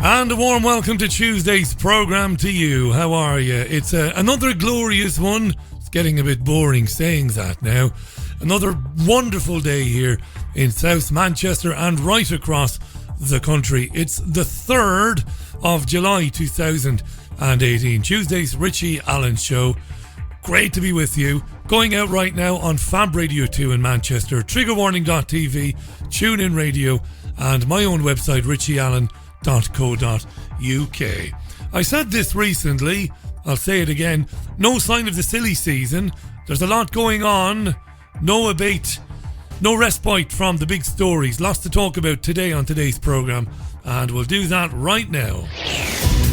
And a warm welcome to Tuesday's programme to you. How are you? It's another glorious one. It's getting a bit boring saying that now. Another wonderful day here in South Manchester and right across the country. It's the 3rd of July 2018. Tuesday's Richie Allen Show. Great to be with you. Going out right now on Fab Radio 2 in Manchester, triggerwarning.tv, TuneIn Radio, and my own website, richieallen.co.uk. I said this recently, I'll say it again, no sign of the silly season. There's a lot going on, no abate, no respite from the big stories. Lots to talk about today on today's programme, and we'll do that right now.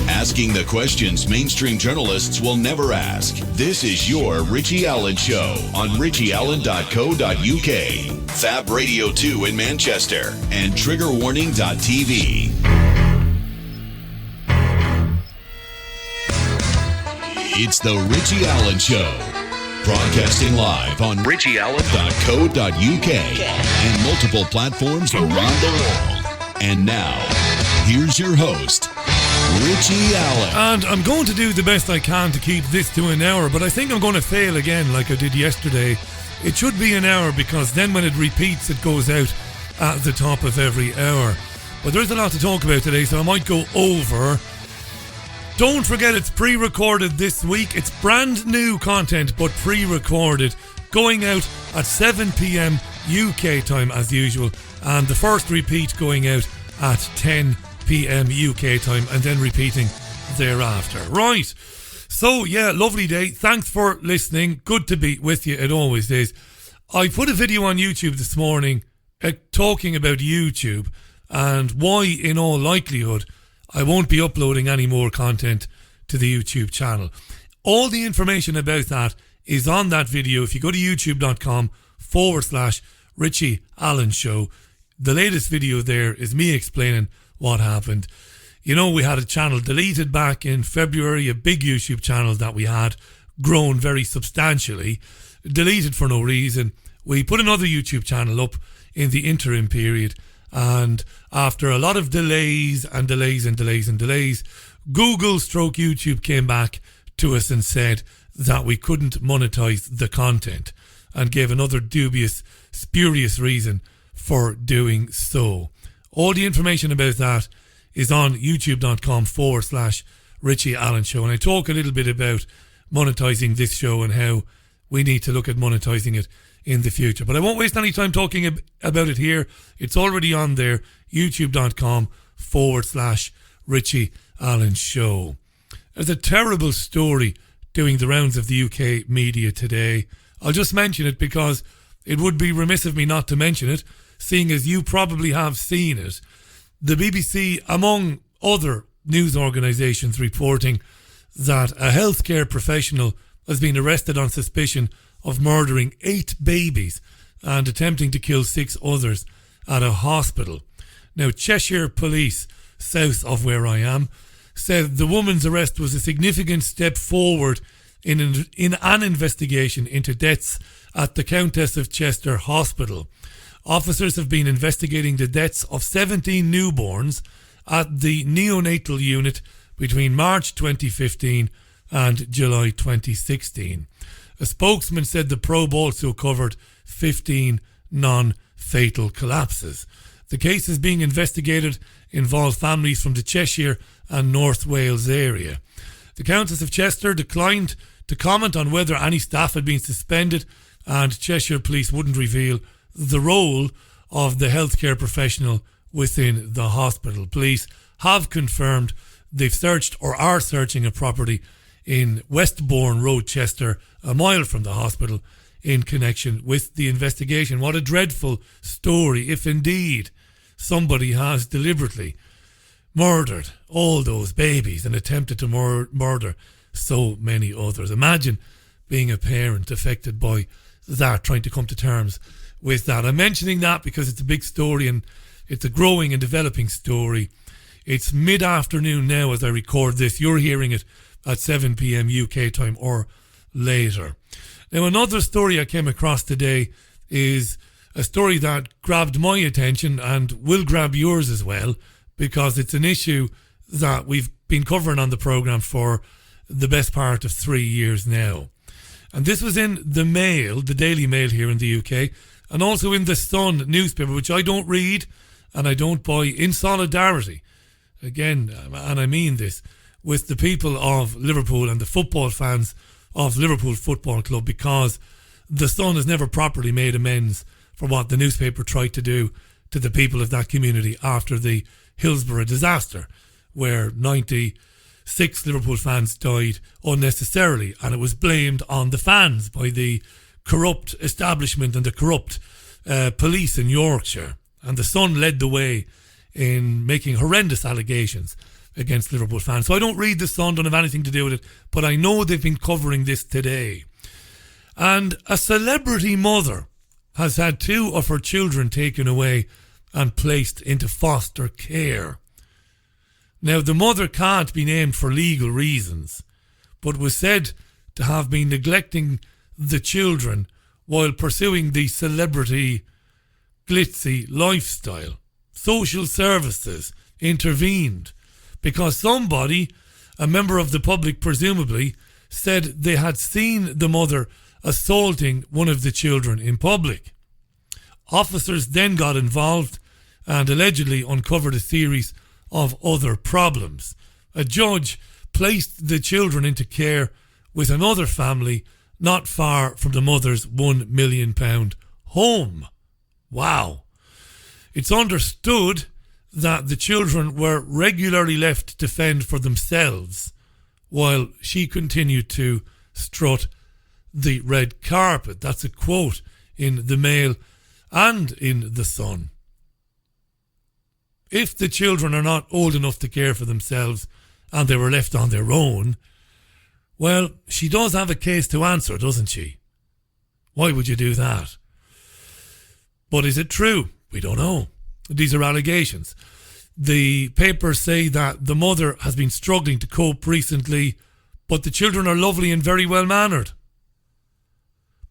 Asking the questions mainstream journalists will never ask. This is your Richie Allen Show on richieallen.co.uk, Fab Radio 2 in Manchester, and triggerwarning.tv. It's the Richie Allen Show, broadcasting live on richieallen.co.uk and multiple platforms around the world. And now, here's your host, Richie Allen. And I'm going to do the best I can to keep this to an hour, but I think I'm going to fail again like I did yesterday. It should be an hour because then when it repeats, it goes out at the top of every hour. But there's a lot to talk about today, so I might go over. Don't forget it's pre-recorded this week. It's brand new content, but pre-recorded. Going out at 7 p.m. UK time as usual. And the first repeat going out at 10 p.m. UK time and then repeating thereafter. Right. So, yeah, lovely day. Thanks for listening. Good to be with you. It always is. I put a video on YouTube this morning talking about YouTube and why, in all likelihood, I won't be uploading any more content to the YouTube channel. All the information about that is on that video. If you go to youtube.com/Richie Allen Show, the latest video there is me explaining what happened. You know, we had a channel deleted back in February, a big YouTube channel that we had grown very substantially, deleted for no reason. We put another YouTube channel up in the interim period, and after a lot of delays, Google/YouTube came back to us and said that we couldn't monetize the content and gave another dubious, spurious reason for doing so. All the information about that is on youtube.com/Richie Allen Show. And I talk a little bit about monetizing this show and how we need to look at monetizing it in the future. But I won't waste any time talking about it here. It's already on there, youtube.com/Richie Allen Show. There's a terrible story doing the rounds of the UK media today. I'll just mention it because it would be remiss of me not to mention it, seeing as you probably have seen it. The BBC, among other news organisations, reporting that a healthcare professional has been arrested on suspicion of murdering 8 babies and attempting to kill 6 others at a hospital. Now, Cheshire Police, south of where I am, said the woman's arrest was a significant step forward in an investigation into deaths at the Countess of Chester Hospital. Officers have been investigating the deaths of 17 newborns at the neonatal unit between March 2015 and July 2016. A spokesman said the probe also covered 15 non-fatal collapses. The cases being investigated involve families from the Cheshire and North Wales area. The Countess of Chester declined to comment on whether any staff had been suspended, and Cheshire Police wouldn't reveal the role of the healthcare professional within the hospital. Police have confirmed they've searched or are searching a property in Westbourne Road, Chester, a mile from the hospital, in connection with the investigation. What a dreadful story, if indeed somebody has deliberately murdered all those babies and attempted to murder so many others. Imagine being a parent affected by that, trying to come to terms with that. I'm mentioning that because it's a big story and it's a growing and developing story. It's mid-afternoon now as I record this. You're hearing it at 7 p.m. UK time or later. Now, another story I came across today is a story that grabbed my attention and will grab yours as well, because it's an issue that we've been covering on the programme for the best part of 3 years now. And this was in the Mail, the Daily Mail here in the UK, and also in the Sun newspaper, which I don't read and I don't buy, in solidarity, again, and I mean this, with the people of Liverpool and the football fans of Liverpool Football Club, because the Sun has never properly made amends for what the newspaper tried to do to the people of that community after the Hillsborough disaster, where 96 Liverpool fans died unnecessarily, and it was blamed on the fans by the corrupt establishment and the corrupt police in Yorkshire. And the Sun led the way in making horrendous allegations against Liverpool fans. So I don't read the Sun, don't have anything to do with it, but I know they've been covering this today. And a celebrity mother has had 2 of her children taken away and placed into foster care. Now, the mother can't be named for legal reasons, but was said to have been neglecting the children while pursuing the celebrity glitzy lifestyle. Social services intervened because somebody, a member of the public presumably, said they had seen the mother assaulting one of the children in public. Officers then got involved and allegedly uncovered a series of other problems. A judge placed the children into care with another family not far from the mother's £1 million home. Wow. It's understood that the children were regularly left to fend for themselves while she continued to strut the red carpet. That's a quote in the Mail and in the Sun. If the children are not old enough to care for themselves and they were left on their own, well, she does have a case to answer, doesn't she? Why would you do that? But is it true? We don't know. These are allegations. The papers say that the mother has been struggling to cope recently, but the children are lovely and very well mannered.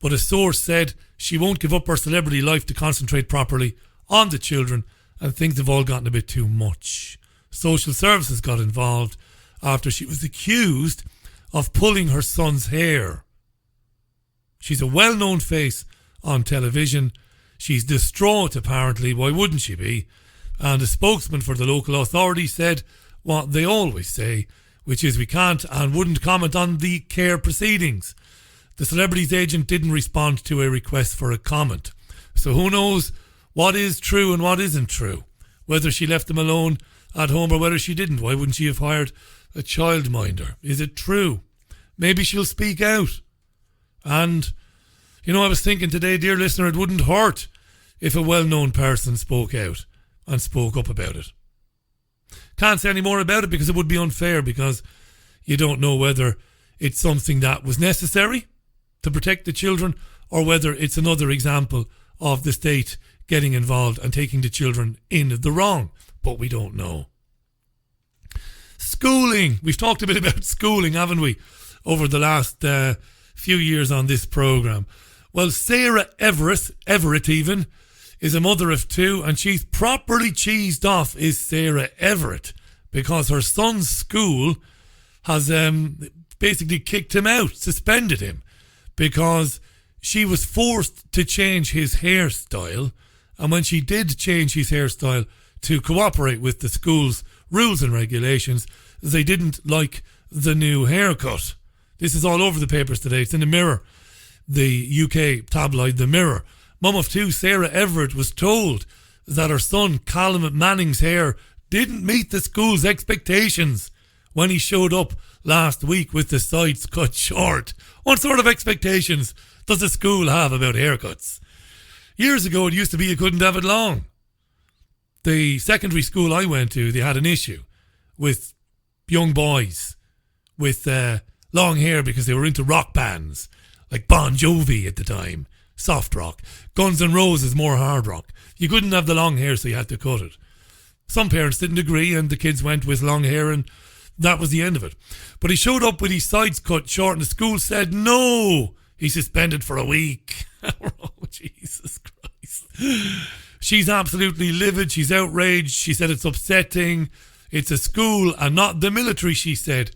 But a source said she won't give up her celebrity life to concentrate properly on the children, and things have all gotten a bit too much. Social services got involved after she was accused of pulling her son's hair. She's a well-known face on television. She's distraught, apparently. Why wouldn't she be? And a spokesman for the local authority said what they always say, which is we can't and wouldn't comment on the care proceedings. The celebrity's agent didn't respond to a request for a comment. So who knows what is true and what isn't true? Whether she left them alone at home or whether she didn't. Why wouldn't she have hired a childminder? Is it true? Maybe she'll speak out. And, you know, I was thinking today, dear listener, it wouldn't hurt if a well-known person spoke out and spoke up about it. Can't say any more about it because it would be unfair, because you don't know whether it's something that was necessary to protect the children or whether it's another example of the state getting involved and taking the children in the wrong. But we don't know. Schooling. We've talked a bit about schooling, haven't we, over the last few years on this programme. Well, Sarah Everett even, is a mother of 2, and she's properly cheesed off, is Sarah Everett, because her son's school has basically kicked him out, suspended him, because she was forced to change his hairstyle, and when she did change his hairstyle to cooperate with the school's rules and regulations, they didn't like the new haircut. This is all over the papers today. It's in the Mirror, the UK tabloid The Mirror. Mum of 2, Sarah Everett, was told that her son Callum Manning's hair didn't meet the school's expectations when he showed up last week with the sides cut short. What sort of expectations does the school have about haircuts? Years ago, it used to be you couldn't have it long. The secondary school I went to, they had an issue with young boys with long hair because they were into rock bands, like Bon Jovi at the time, soft rock. Guns N' Roses, more hard rock. You couldn't have the long hair, so you had to cut it. Some parents didn't agree, and the kids went with long hair, and that was the end of it. But he showed up with his sides cut short, and the school said no. He's suspended for a week. Oh, Jesus Christ. She's absolutely livid. She's outraged. She said it's upsetting. It's a school and not the military, she said.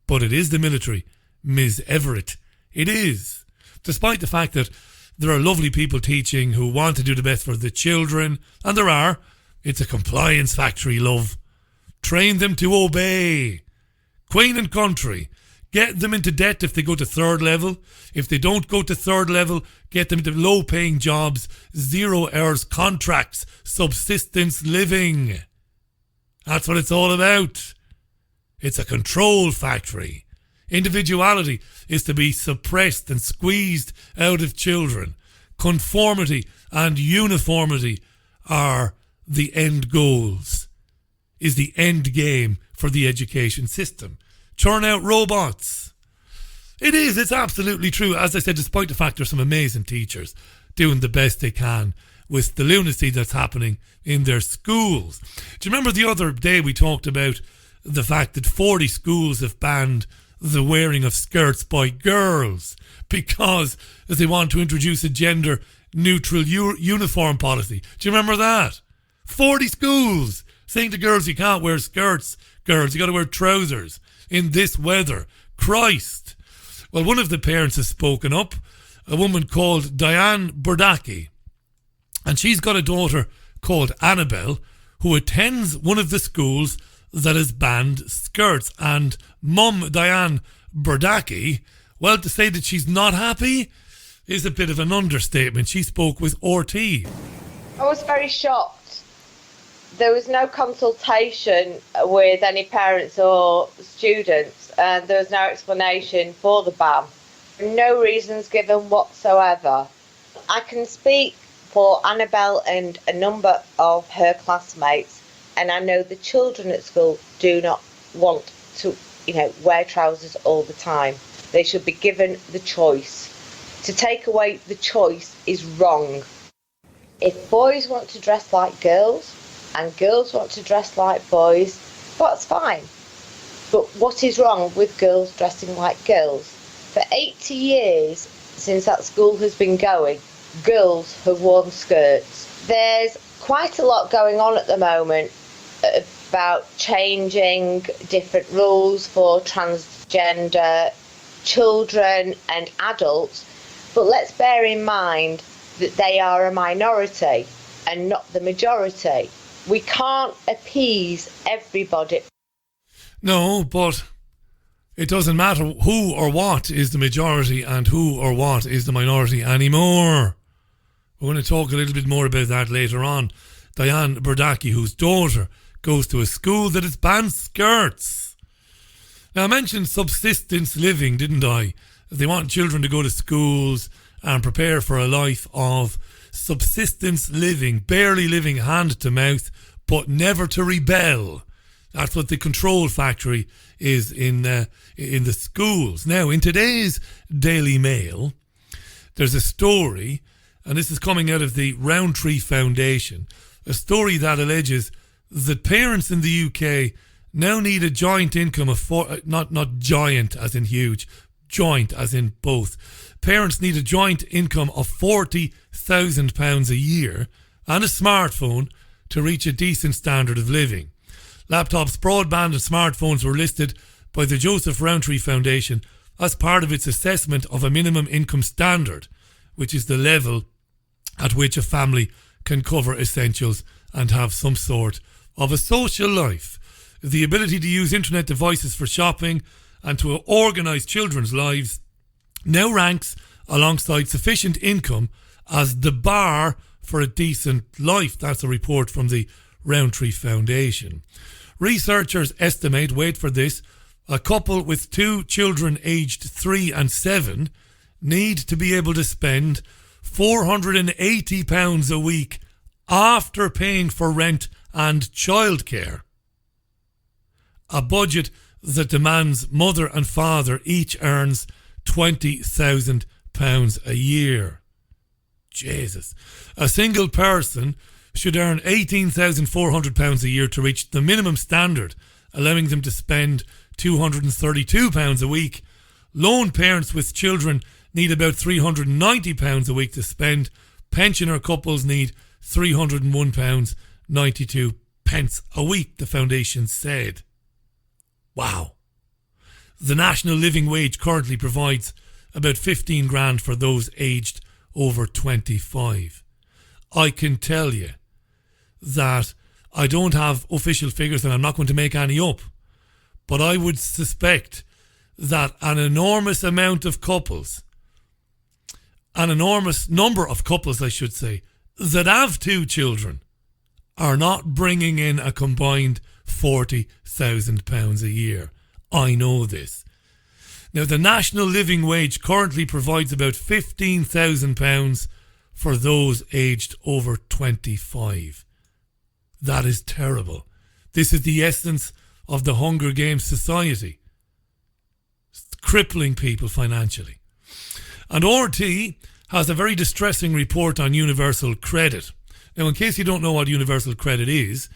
But it is the military, Ms. Everett. It is. Despite the fact that there are lovely people teaching who want to do the best for the children, and there are, it's a compliance factory, love. Train them to obey. Queen and country. Get them into debt if they go to third level. If they don't go to third level, get them into low-paying jobs, 0 hours contracts, subsistence living. That's what it's all about. It's a control factory. Individuality is to be suppressed and squeezed out of children. Conformity and uniformity are the end goals, is the end game for the education system. Churn out robots. It is, it's absolutely true. As I said, despite the fact there's some amazing teachers doing the best they can with the lunacy that's happening in their schools. Do you remember the other day we talked about the fact that 40 schools have banned the wearing of skirts by girls because they want to introduce a gender neutral uniform policy? Do you remember that? 40 schools saying to girls, you can't wear skirts, girls, you got to wear trousers in this weather. Christ. Well, one of the parents has spoken up, a woman called Diane Burdaki, and she's got a daughter called Annabelle who attends one of the schools that has banned skirts. And Mum Diane Burdaki, well, to say that she's not happy is a bit of an understatement. She spoke with RT. I was very shocked. There was no consultation with any parents or students, and there was no explanation for the ban. No reasons given whatsoever. I can speak for Annabelle and a number of her classmates, and I know the children at school do not want to, wear trousers all the time. They should be given the choice. To take away the choice is wrong. If boys want to dress like girls and girls want to dress like boys, that's fine. But what is wrong with girls dressing like girls? For 80 years since that school has been going, girls have worn skirts. There's quite a lot going on at the moment about changing different rules for transgender children and adults, but let's bear in mind that they are a minority and not the majority. We can't appease everybody. No, but it doesn't matter who or what is the majority and who or what is the minority anymore. We're going to talk a little bit more about that later on. Diane Burdaki, whose daughter goes to a school that has banned skirts. Now, I mentioned subsistence living, didn't I? They want children to go to schools and prepare for a life of subsistence living, barely living hand to mouth, but never to rebel. That's what the control factory is in the schools. Now, in today's Daily Mail, there's a story, and this is coming out of the Roundtree Foundation, a story that alleges that parents in the UK now need a joint income of not giant as in huge, joint as in both. Parents need a joint income of £40,000 a year and a smartphone to reach a decent standard of living. Laptops, broadband and smartphones were listed by the Joseph Rowntree Foundation as part of its assessment of a minimum income standard, which is the level at which a family can cover essentials and have some sort of a social life. The ability to use internet devices for shopping and to organise children's lives now ranks alongside sufficient income as the bar for a decent life. That's a report from the Rowntree Foundation. Researchers estimate, wait for this, a couple with 2 children aged 3 and 7 need to be able to spend £480 a week after paying for rent and childcare. A budget that demands mother and father each earns £20,000 a year. Jesus. A single person should earn £18,400 a year to reach the minimum standard, allowing them to spend £232 a week. Lone parents with children need about £390 a week to spend. Pensioner couples need £301.92 pence a week, the foundation said. Wow. The national living wage currently provides about 15 grand for those aged over 25. I can tell you that I don't have official figures and I'm not going to make any up, but I would suspect that an enormous amount of couples, an enormous number of couples, I should say, that have 2 children are not bringing in a combined £40,000 a year. I know this. Now, the national living wage currently provides about £15,000 for those aged over 25. That is terrible. This is the essence of the Hunger Games society. It's crippling people financially. And RT has a very distressing report on universal credit. Now, in case you don't know what universal credit is,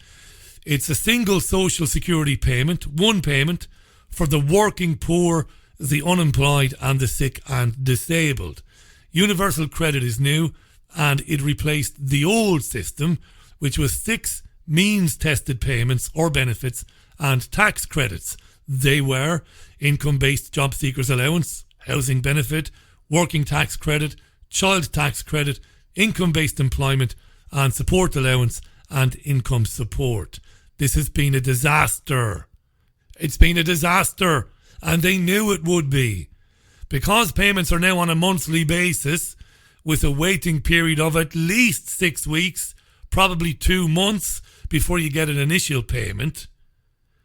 it's a single social security payment, one payment for the working poor, the unemployed and the sick and disabled. Universal credit is new and it replaced the old system, which was 6 means-tested payments or benefits and tax credits. They were income-based job seekers allowance, housing benefit, working tax credit, child tax credit, income-based employment and support allowance and income support. This has been a disaster. It's been a disaster, and they knew it would be. Because payments are now on a monthly basis with a waiting period of at least 6 weeks, probably 2 months before you get an initial payment,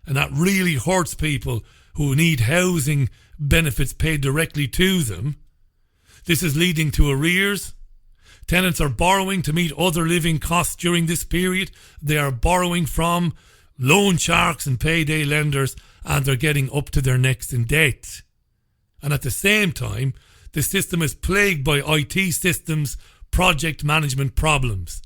and that really hurts people who need housing benefits paid directly to them. This is leading to arrears. Tenants are borrowing to meet other living costs during this period. They are borrowing from loan sharks and payday lenders, and they're getting up to their necks in debt. And at the same time, the system is plagued by IT systems, project management problems.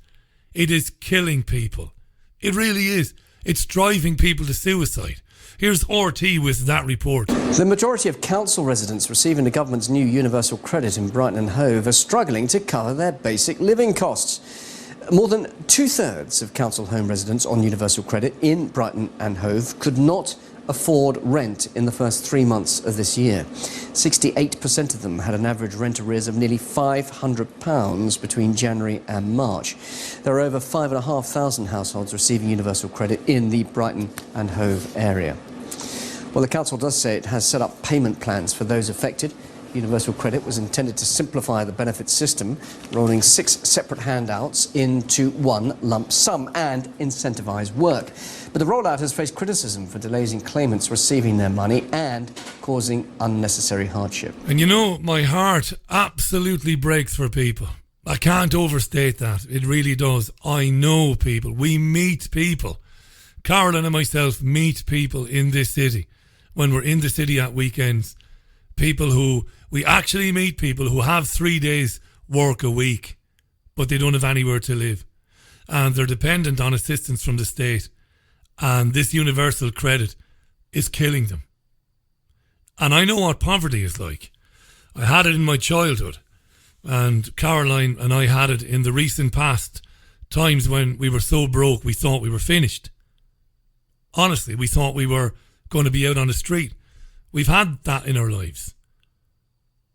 It is killing people. It really is. It's driving people to suicide. Here's RT with that report. The majority of council residents receiving the government's new universal credit in Brighton and Hove are struggling to cover their basic living costs. More than 2/3 of council home residents on universal credit in Brighton and Hove could not afford rent in the first 3 months of this year. 68% of them had an average rent arrears of nearly £500 between January and March. There are over 5,500 households receiving universal credit in the Brighton and Hove area. Well, the council does say it has set up payment plans for those affected. Universal credit was intended to simplify the benefit system, rolling 6 separate handouts into one lump sum and incentivise work. But the rollout has faced criticism for delays in claimants receiving their money and causing unnecessary hardship. And you know, my heart absolutely breaks for people. I can't overstate that. It really does. I know people. We meet people. Caroline and myself meet people in this city. When we're in the city at weekends, we actually meet people who have 3 days work a week, but they don't have anywhere to live. And they're dependent on assistance from the state. And this universal credit is killing them. And I know what poverty is like. I had it in my childhood. And Caroline and I had it in the recent past, times when we were so broke we thought we were finished. Honestly, we thought we were going to be out on the street. We've had that in our lives.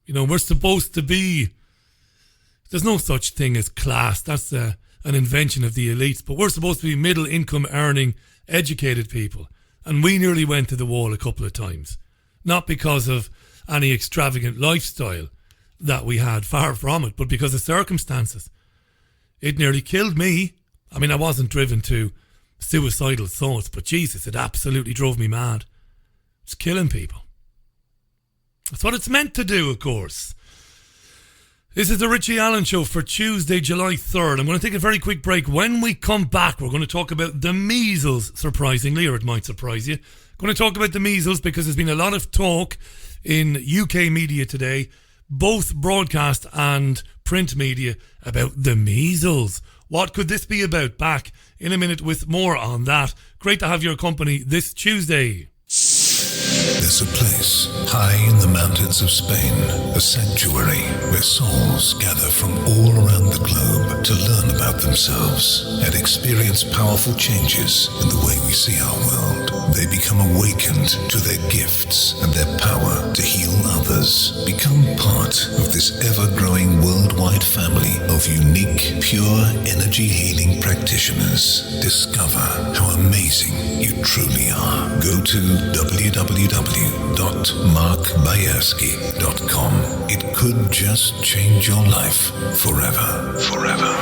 You know, we're supposed to be... There's no such thing as class. That's an invention of the elites. But we're supposed to be middle income earning, educated people. And we nearly went to the wall a couple of times. Not because of any extravagant lifestyle that we had, far from it, but because of circumstances. It nearly killed me. I mean, I wasn't driven to suicidal thoughts, but Jesus, it absolutely drove me mad. It's killing people. That's what it's meant to do, of course. This is the Richie Allen Show for Tuesday, July 3rd. I'm going to take a very quick break. When we come back, we're going to talk about the measles, surprisingly, or it might surprise you. Going to talk about the measles because there's been a lot of talk in UK media today, both broadcast and print media, about the measles. What could this be about? Back in a minute with more on that. Great to have your company this Tuesday. There's a place high in the mountains of Spain, a sanctuary where souls gather from all around the globe to learn about themselves and experience powerful changes in the way we see our world. They become awakened to their gifts and their power to heal others. Become part of this ever-growing worldwide family of unique, pure energy healing practitioners. Discover how amazing you truly are. Go to www.markbayerski.com. It could just change your life forever. Forever.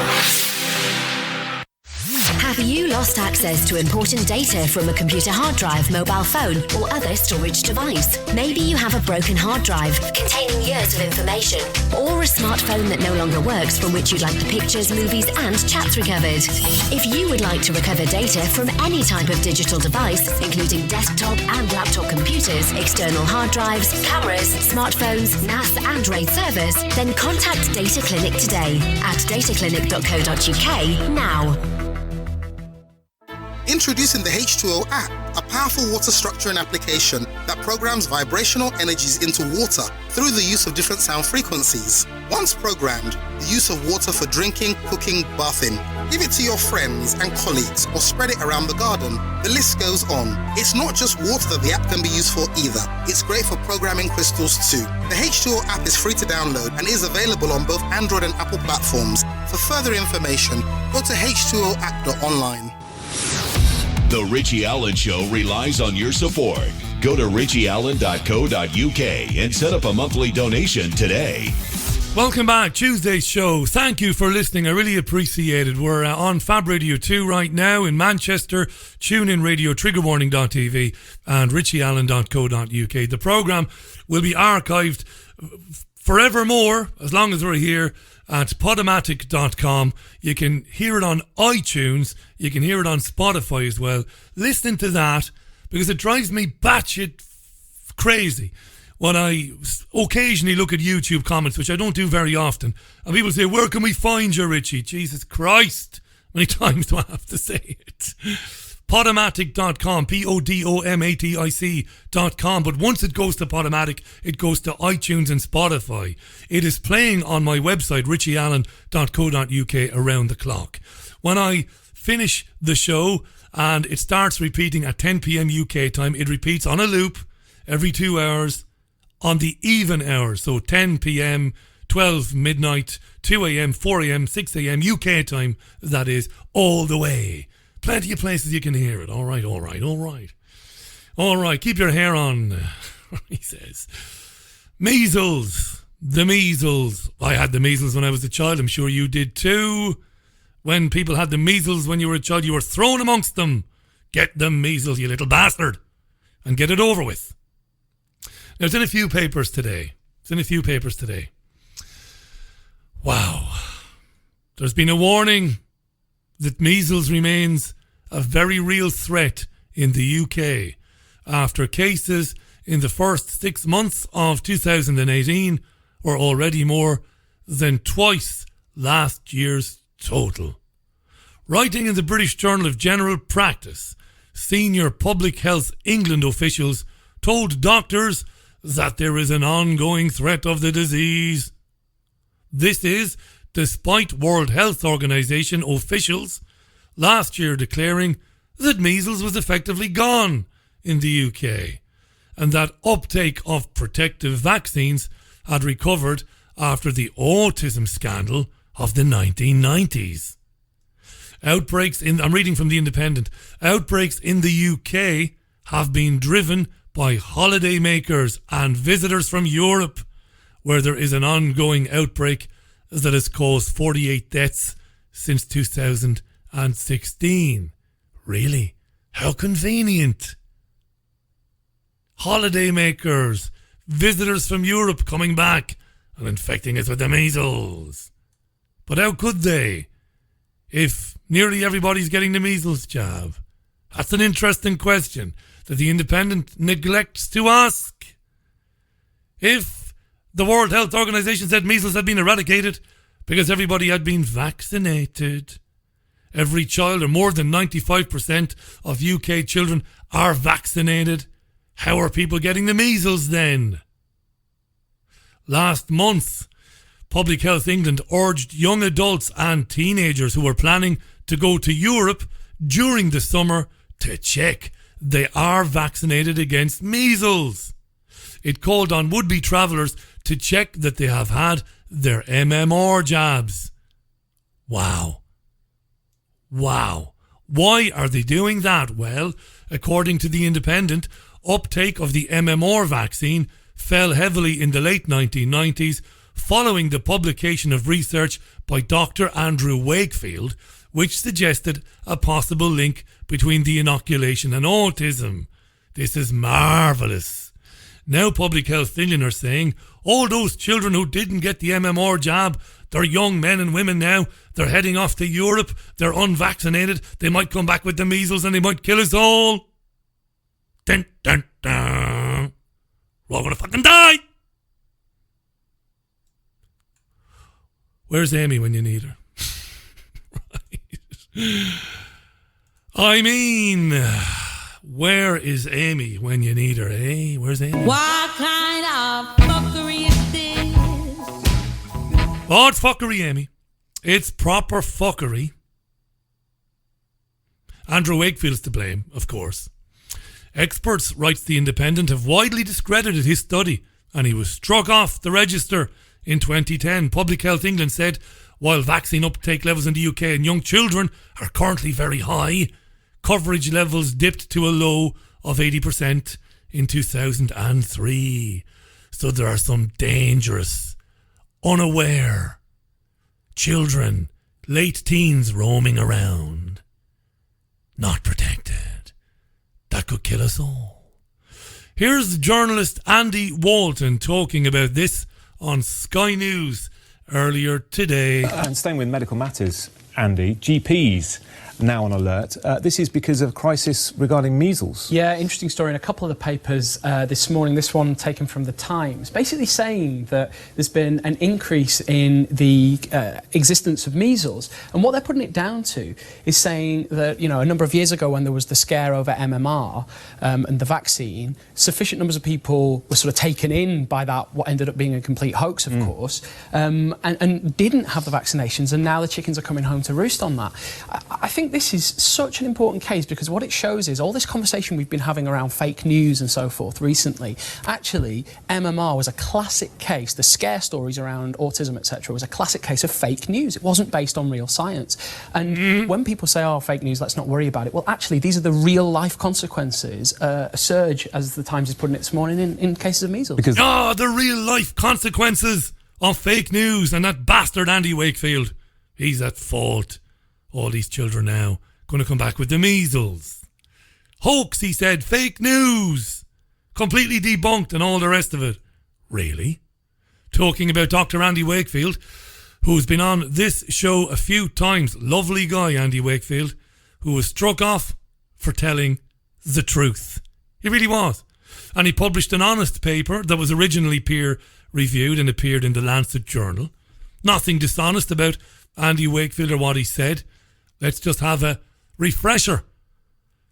Have you lost access to important data from a computer hard drive, mobile phone, or other storage device? Maybe you have a broken hard drive containing years of information, or a smartphone that no longer works from which you'd like the pictures, movies, and chats recovered. If you would like to recover data from any type of digital device, including desktop and laptop computers, external hard drives, cameras, smartphones, NAS, and RAID servers, then contact Data Clinic today at dataclinic.co.uk now. Introducing the H2o App, a powerful water structuring application that programs vibrational energies into water through the use of different sound frequencies. Once programmed, the use of water for drinking, cooking, bathing. Give it to your friends and colleagues or spread it around the garden. The list goes on. It's not just water that the app can be used for either. It's great for programming crystals too. The H2o app is free to download and is available on both Android and Apple platforms. For further information, go to h2oapp.online. The Richie Allen Show relies on your support. Go to richieallen.co.uk and set up a monthly donation today. Welcome back, Tuesday's show. Thank you for listening. I really appreciate it. We're on Fab Radio 2 right now in Manchester, TuneIn Radio, triggerwarning.tv and richieallen.co.uk. The programme will be archived forevermore, as long as we're here, at podomatic.com. You can hear it on iTunes. You can hear it on Spotify as well. Listen to that, because it drives me batshit crazy when I occasionally look at YouTube comments, which I don't do very often, and people say, "Where can we find you, Richie?" Jesus Christ, how many times do I have to say it? Podomatic.com, Podomatic.com. But once it goes to Podomatic, it goes to iTunes and Spotify. It is playing on my website, richieallen.co.uk, around the clock. When I finish the show and it starts repeating at 10 p.m. UK time, it repeats on a loop every 2 hours on the even hours. So 10 p.m., 12 midnight, 2 a.m., 4 a.m., 6 a.m. UK time, that is, all the way. Plenty of places you can hear it. All right. Keep your hair on, he says. Measles. The measles. I had the measles when I was a child. I'm sure you did too. When people had the measles when you were a child, you were thrown amongst them. Get the measles, you little bastard. And get it over with. Now, it's in a few papers today. Wow. There's been a warning that measles remains a very real threat in the UK after cases in the first 6 months of 2018 were already more than twice last year's total. Writing in the British Journal of General Practice, senior Public Health England officials told doctors that there is an ongoing threat of the disease. This is despite World Health Organization officials last year declaring that measles was effectively gone in the UK and that uptake of protective vaccines had recovered after the autism scandal of the 1990s. I'm reading from The Independent. Outbreaks in the UK have been driven by holiday makers and visitors from Europe, where there is an ongoing outbreak that has caused 48 deaths since 2016. Really? How convenient. Holiday makers, visitors from Europe coming back and infecting us with the measles. But how could they, if nearly everybody's getting the measles jab? That's an interesting question that The Independent neglects to ask. If the World Health Organization said measles had been eradicated because everybody had been vaccinated, every child, or more than 95% of UK children, are vaccinated, How are people getting the measles then? Last month, Public Health England urged young adults and teenagers who were planning to go to Europe during the summer to check they are vaccinated against measles. It called on would-be travellers to check that they have had their MMR jabs. Wow. Why are they doing that? Well, according to The Independent, uptake of the MMR vaccine fell heavily in the late 1990s following the publication of research by Dr. Andrew Wakefield, which suggested a possible link between the inoculation and autism. This is marvellous. Now Public Health England are saying all those children who didn't get the MMR jab, they're young men and women now, they're heading off to Europe, they're unvaccinated, they might come back with the measles and they might kill us all. Dun, dun, dun. We're all gonna fucking die. Where's Amy when you need her? Right. I mean, where is Amy when you need her, eh? Where's Amy? What kind of fuckery is this? Oh, it's fuckery, Amy. It's proper fuckery. Andrew Wakefield's to blame, of course. Experts, writes The Independent, have widely discredited his study, and he was struck off the register in 2010. Public Health England said, while vaccine uptake levels in the UK in young children are currently very high, coverage levels dipped to a low of 80% in 2003. So there are some dangerous, unaware children, late teens roaming around, not protected. That could kill us all. Here's journalist Andy Walton talking about this on Sky News earlier today. And staying with medical matters, Andy, GPs now on alert. This is because of a crisis regarding measles. Yeah, interesting story in a couple of the papers this morning. This one taken from The Times, basically saying that there's been an increase in the existence of measles. And what they're putting it down to is saying that, you know, a number of years ago when there was the scare over MMR and the vaccine, sufficient numbers of people were sort of taken in by that, what ended up being a complete hoax, of course, and didn't have the vaccinations, and now the chickens are coming home to roost on that. I think this is such an important case because what it shows is all this conversation we've been having around fake news and so forth recently. Actually, MMR was a classic case. The scare stories around autism, etc., was a classic case of fake news. It wasn't based on real science. And when people say, oh, fake news, let's not worry about it, well, actually, these are the real life consequences. A surge, as the Times is putting it this morning, in cases of measles. Because the real life consequences of fake news, and that bastard Andy Wakefield, he's at fault. All these children now going to come back with the measles. Hoax, he said, fake news. Completely debunked and all the rest of it. Really? Talking about Dr. Andy Wakefield, who's been on this show a few times. Lovely guy, Andy Wakefield, who was struck off for telling the truth. He really was. And he published an honest paper that was originally peer-reviewed and appeared in the Lancet Journal. Nothing dishonest about Andy Wakefield or what he said. Let's just have a refresher.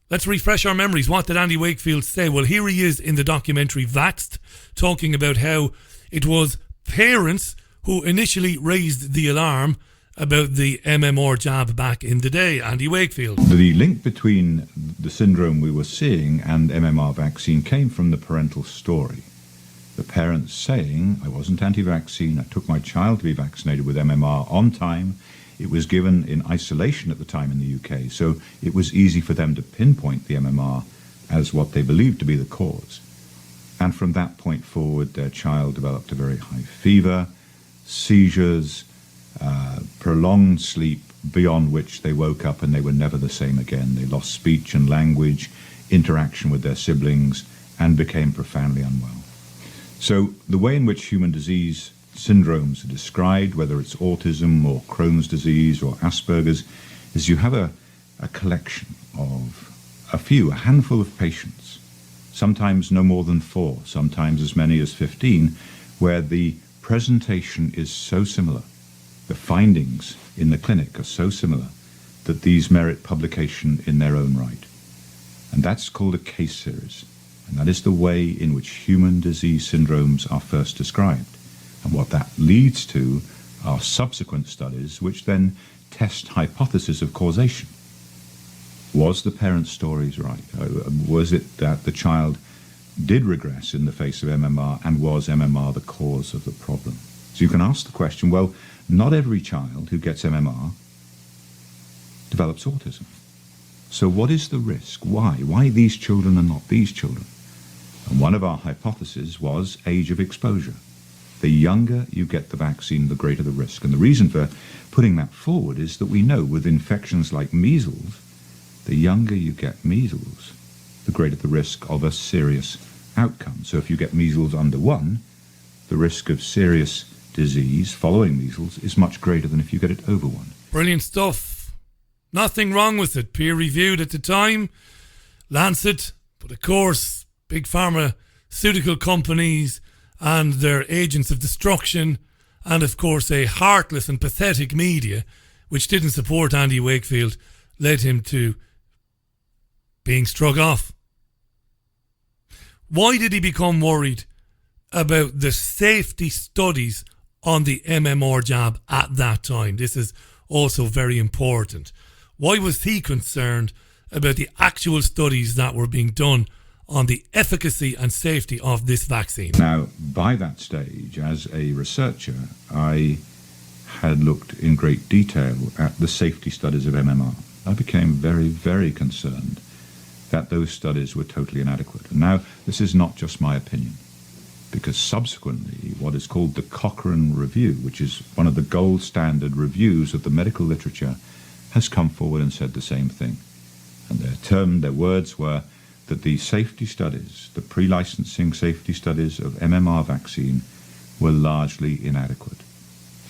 Let's refresh our memories. What did Andy Wakefield say? Well, here he is in the documentary Vaxxed, talking about how it was parents who initially raised the alarm about the MMR jab back in the day. Andy Wakefield. The link between the syndrome we were seeing and MMR vaccine came from the parental story. The parents saying, I wasn't anti-vaccine, I took my child to be vaccinated with MMR on time. It was given in isolation at the time in the UK, so it was easy for them to pinpoint the MMR as what they believed to be the cause. And from that point forward, their child developed a very high fever, seizures, prolonged sleep, beyond which they woke up and they were never the same again. They lost speech and language, interaction with their siblings, and became profoundly unwell. So the way in which human disease syndromes are described, whether it's autism or Crohn's disease or Asperger's, is you have a collection of a handful of patients, sometimes no more than 4, sometimes as many as 15, where the presentation is so similar, the findings in the clinic are so similar, that these merit publication in their own right. And that's called a case series. And that is the way in which human disease syndromes are first described. And what that leads to are subsequent studies which then test hypotheses of causation. Was the parents' stories right? Was it that the child did regress in the face of MMR, and was MMR the cause of the problem? So you can ask the question, well, not every child who gets MMR develops autism. So what is the risk? Why? Why these children and not these children? And one of our hypotheses was age of exposure. The younger you get the vaccine, the greater the risk. And the reason for putting that forward is that we know with infections like measles, the younger you get measles, the greater the risk of a serious outcome. So if you get measles under 1, the risk of serious disease following measles is much greater than if you get it over 1. Brilliant stuff. Nothing wrong with it. Peer reviewed at the time, Lancet, but of course, big pharmaceutical companies and their agents of destruction, and of course a heartless and pathetic media which didn't support Andy Wakefield, led him to being struck off. Why did he become worried about the safety studies on the MMR jab at that time? This is also very important. Why was he concerned about the actual studies that were being done on the efficacy and safety of this vaccine? Now, by that stage, as a researcher, I had looked in great detail at the safety studies of MMR. I became very, very concerned that those studies were totally inadequate. And now, this is not just my opinion, because subsequently, what is called the Cochrane Review, which is one of the gold standard reviews of the medical literature, has come forward and said the same thing. And their words were that the safety studies, the pre-licensing safety studies of MMR vaccine, were largely inadequate,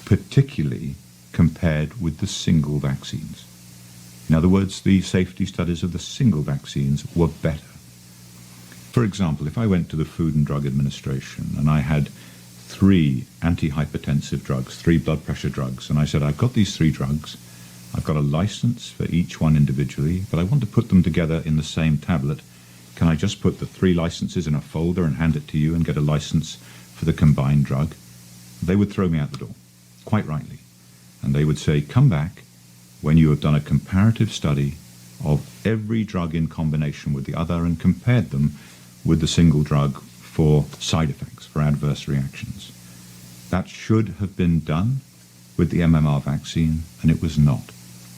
particularly compared with the single vaccines. In other words, the safety studies of the single vaccines were better. For example, if I went to the Food and Drug Administration and I had 3 antihypertensive drugs, 3 blood pressure drugs, and I said, I've got these 3 drugs, I've got a license for each one individually, but I want to put them together in the same tablet. Can I just put the 3 licenses in a folder and hand it to you and get a license for the combined drug? They would throw me out the door, quite rightly. And they would say, come back when you have done a comparative study of every drug in combination with the other and compared them with the single drug for side effects, for adverse reactions. That should have been done with the MMR vaccine, and it was not.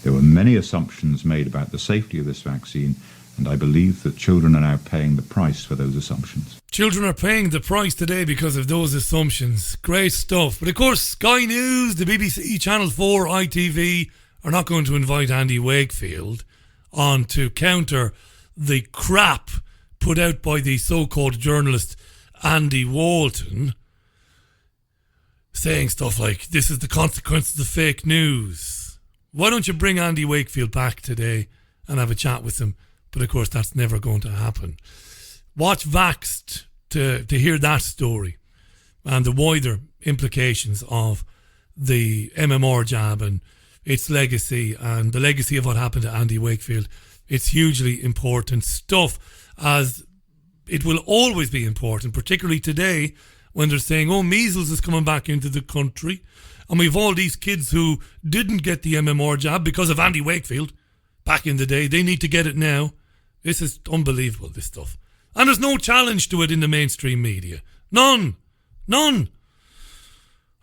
There were many assumptions made about the safety of this vaccine, and I believe that children are now paying the price for those assumptions. Children are paying the price today because of those assumptions. Great stuff. But of course, Sky News, the BBC, Channel 4, ITV are not going to invite Andy Wakefield on to counter the crap put out by the so-called journalist Andy Walton, saying stuff like, this is the consequences of fake news. Why don't you bring Andy Wakefield back today and have a chat with him? But of course, that's never going to happen. Watch Vaxxed to hear that story and the wider implications of the MMR jab and its legacy and the legacy of what happened to Andy Wakefield. It's hugely important stuff, as it will always be important, particularly today when they're saying, oh, measles is coming back into the country. And we've all these kids who didn't get the MMR jab because of Andy Wakefield back in the day. They need to get it now. This is unbelievable, this stuff. And there's no challenge to it in the mainstream media. None.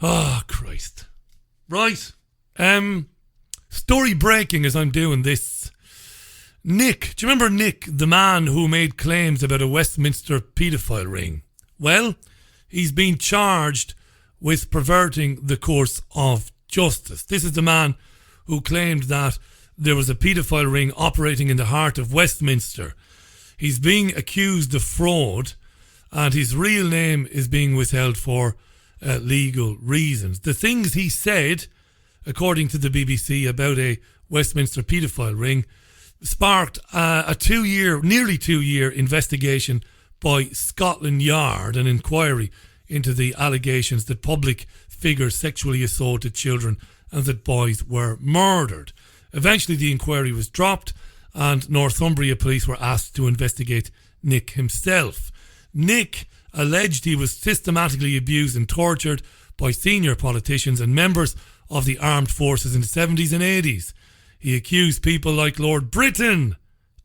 Ah, Christ. Right. Story breaking as I'm doing this. Nick. Do you remember Nick, the man who made claims about a Westminster paedophile ring? Well, he's been charged with perverting the course of justice. This is the man who claimed that there was a paedophile ring operating in the heart of Westminster. He's being accused of fraud, and his real name is being withheld for legal reasons. The things he said, according to the BBC, about a Westminster paedophile ring sparked a nearly two-year investigation by Scotland Yard, an inquiry into the allegations that public figures sexually assaulted children and that boys were murdered. Eventually the inquiry was dropped and Northumbria police were asked to investigate Nick himself. Nick alleged he was systematically abused and tortured by senior politicians and members of the armed forces in the 70s and 80s. He accused people like Lord Britton,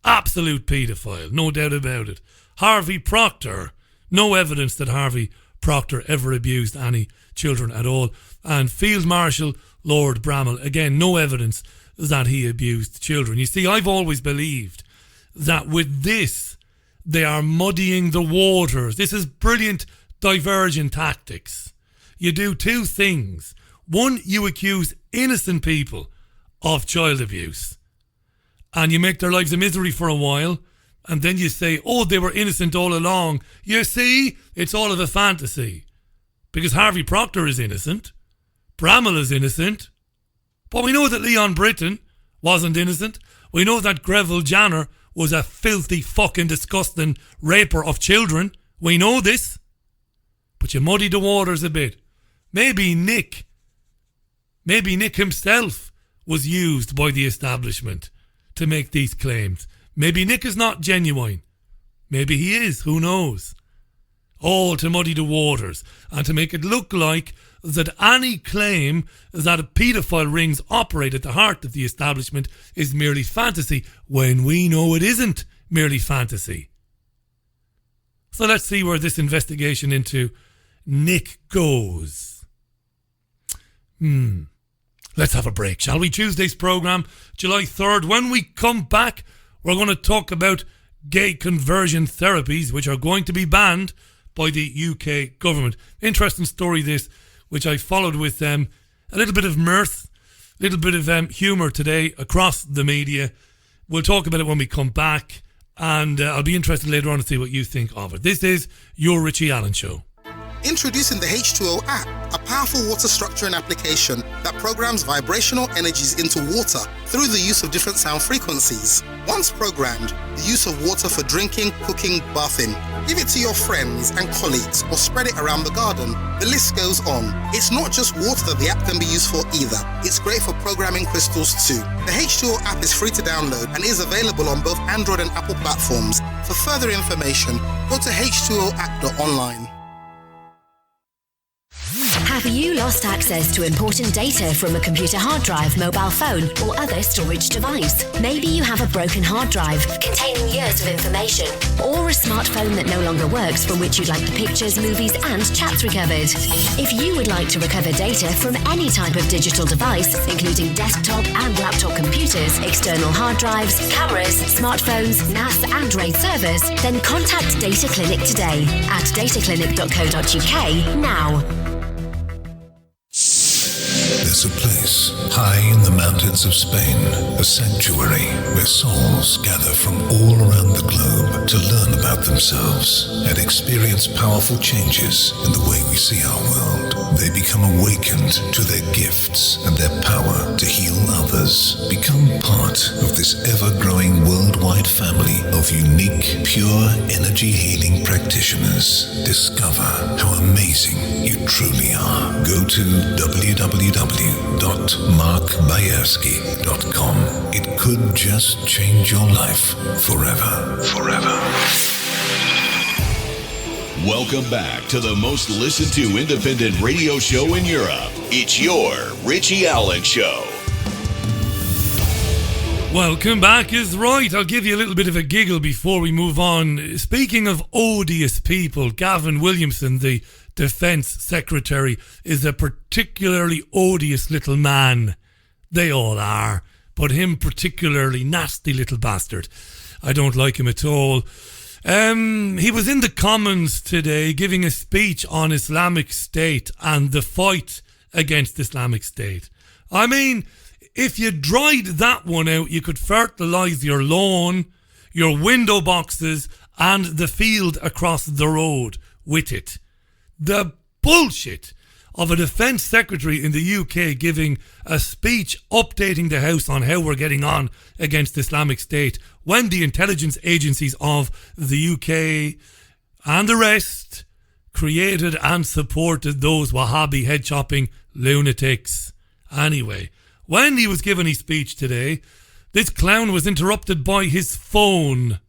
absolute paedophile, no doubt about it. Harvey Proctor, no evidence that Harvey Proctor ever abused any children at all. And Field Marshal Lord Bramall, again, no evidence that he abused children. You see, I've always believed that with this, they are muddying the waters. This is brilliant diversion tactics. You do two things. One, you accuse innocent people of child abuse, and you make their lives a misery for a while, and then you say, oh, they were innocent all along. You see, it's all of a fantasy. Because Harvey Proctor is innocent, Bramall is innocent, but we know that Leon Britton wasn't innocent. We know that Greville Janner was a filthy, fucking disgusting raper of children. We know this. But you muddy the waters a bit. Maybe Nick himself was used by the establishment to make these claims. Maybe Nick is not genuine. Maybe he is, who knows? All to muddy the waters and to make it look like that any claim that paedophile rings operate at the heart of the establishment is merely fantasy, when we know it isn't merely fantasy. So let's see where this investigation into Nick goes. Let's have a break, shall we? Tuesday's programme, July 3rd. When we come back, we're going to talk about gay conversion therapies, which are going to be banned by the UK government. Interesting story this, which I followed with a little bit of mirth, a little bit of humour today across the media. We'll talk about it when we come back, and I'll be interested later on to see what you think of it. This is your Richie Allen Show. Introducing the H2o App, a powerful water structuring application that programs vibrational energies into water through the use of different sound frequencies. Once programmed, the use of water for drinking, cooking, bathing. Give it to your friends and colleagues or spread it around the garden. The list goes on. It's not just water that the app can be used for either. It's great for programming crystals too. The H2o app is free to download and is available on both Android and Apple platforms. For further information, go to h2oapp.online. Have you lost access to important data from a computer hard drive, mobile phone, or other storage device? Maybe you have a broken hard drive containing years of information, or a smartphone that no longer works from which you'd like the pictures, movies, and chats recovered. If you would like to recover data from any type of digital device, including desktop and laptop computers, external hard drives, cameras, smartphones, NAS, and RAID servers, then contact Data Clinic today at dataclinic.co.uk now. There's a place high in the mountains of Spain, a sanctuary where souls gather from all around the globe to learn about themselves and experience powerful changes in the way we see our world. They become awakened to their gifts and their power to heal others. Become part of this ever-growing worldwide family of unique, pure energy healing practitioners. Discover how amazing you truly are. Go to www.markbayerski.com. It could just change your life forever. Welcome back to the most listened to independent radio show in Europe. It's your Richie Allen Show. Welcome back is right. I'll give you a little bit of a giggle before we move on. Speaking of odious people, Gavin Williamson, the Defence Secretary, is a particularly odious little man. They all are, but him particularly, nasty little bastard. I don't like him at all. He was in the Commons today giving a speech on Islamic State and the fight against Islamic State. I mean, if you dried that one out, you could fertilise your lawn, your window boxes, and the field across the road with it. The bullshit of a Defence Secretary in the UK giving a speech updating the House on how we're getting on against Islamic State when the intelligence agencies of the UK and the rest created and supported those Wahhabi head-chopping lunatics. Anyway, when he was giving his speech today, this clown was interrupted by his phone.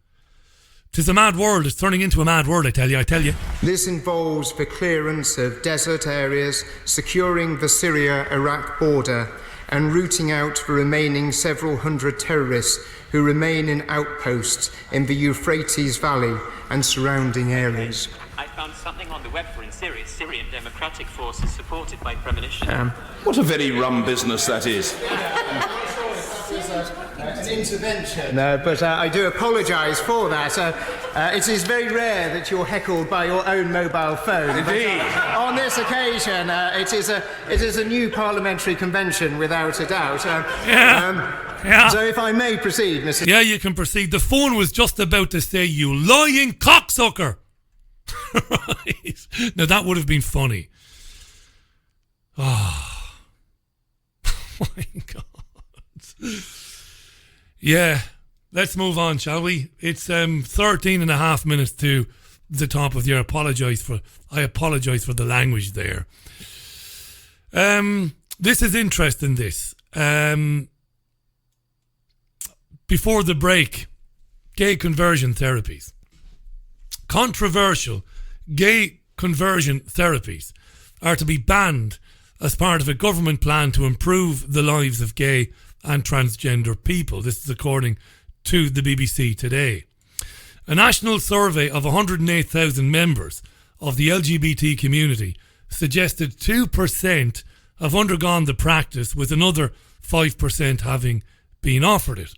'Tis a mad world. It's turning into a mad world, I tell you. This involves the clearance of desert areas, securing the Syria-Iraq border, and rooting out the remaining several hundred terrorists who remain in outposts in the Euphrates Valley and surrounding areas. I found something on the web for Syrian Democratic Forces supported by premonition. What a very rum business that is. An intervention. No, but I do apologise for that. It is very rare that you're heckled by your own mobile phone. Indeed. On this occasion, it is a new parliamentary convention, without a doubt. Yeah. So if I may proceed, Mr. Yeah, you can proceed. The phone was just about to say, "You lying cocksucker." Right. Now that would have been funny. Oh my God. Yeah, let's move on, shall we? It's 13 and a half minutes to the top of the year. I apologise for the language there. This is interesting, this. Before the break, gay conversion therapies. Controversial gay conversion therapies are to be banned as part of a government plan to improve the lives of gay and transgender people. This is according to the BBC Today. A national survey of 108,000 members of the LGBT community suggested 2% have undergone the practice, with another 5% having been offered it.